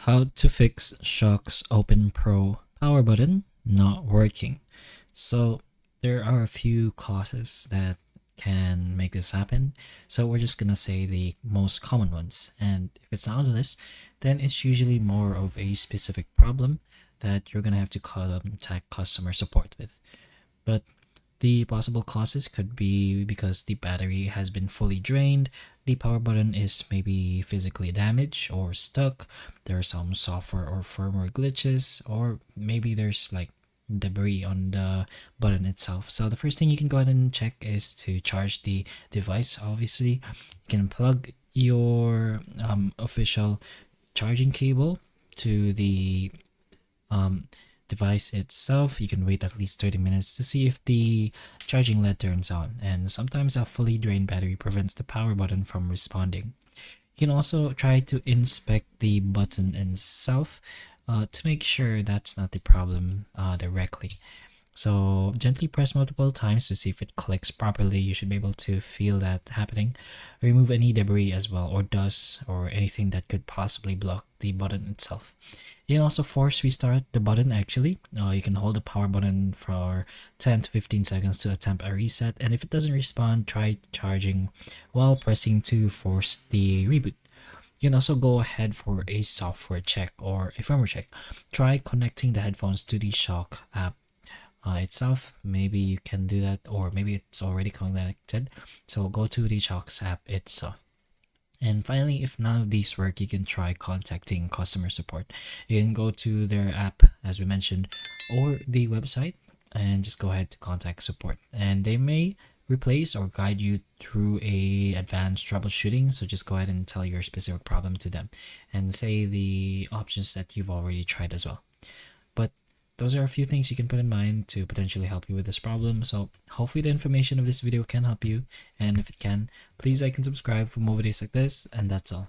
How to fix Shokz Open Pro power button not working. So there are a few causes that can make this happen. So we're just gonna say the most common ones. And if it's not on the list, then it's usually more of a specific problem that you're gonna have to contact customer support with. But the possible causes could be because the battery has been fully drained, the power button is maybe physically damaged or stuck, there are some software or firmware glitches, or maybe there's like debris on the button itself. So the first thing you can go ahead and check is to charge the device. Obviously, you can plug your official charging cable to the um, device itself. You can wait at least 30 minutes to see if the charging LED turns on, and sometimes a fully drained battery prevents the power button from responding. You can also try to inspect the button itself to make sure that's not the problem directly. So gently press multiple times to see if it clicks properly. You should be able to feel that happening. Remove any debris as well, or dust, or anything that could possibly block the button itself. You can also force restart the button actually. You can hold the power button for 10 to 15 seconds to attempt a reset, and if it doesn't respond, try charging while pressing to force the reboot. You can also go ahead for a software check or a firmware check. Try connecting the headphones to the Shokz app itself. Maybe you can do that, or maybe it's already connected. So go to the Shokz app itself. And finally, if none of these work, you can try contacting customer support. You can go to their app, as we mentioned, or the website, and just go ahead to contact support. And they may replace or guide you through a advanced troubleshooting. So just go ahead and tell your specific problem to them and say the options that you've already tried as well. But those are a few things you can put in mind to potentially help you with this problem. So hopefully the information of this video can help you, and if it can, please like and subscribe for more videos like this, and that's all.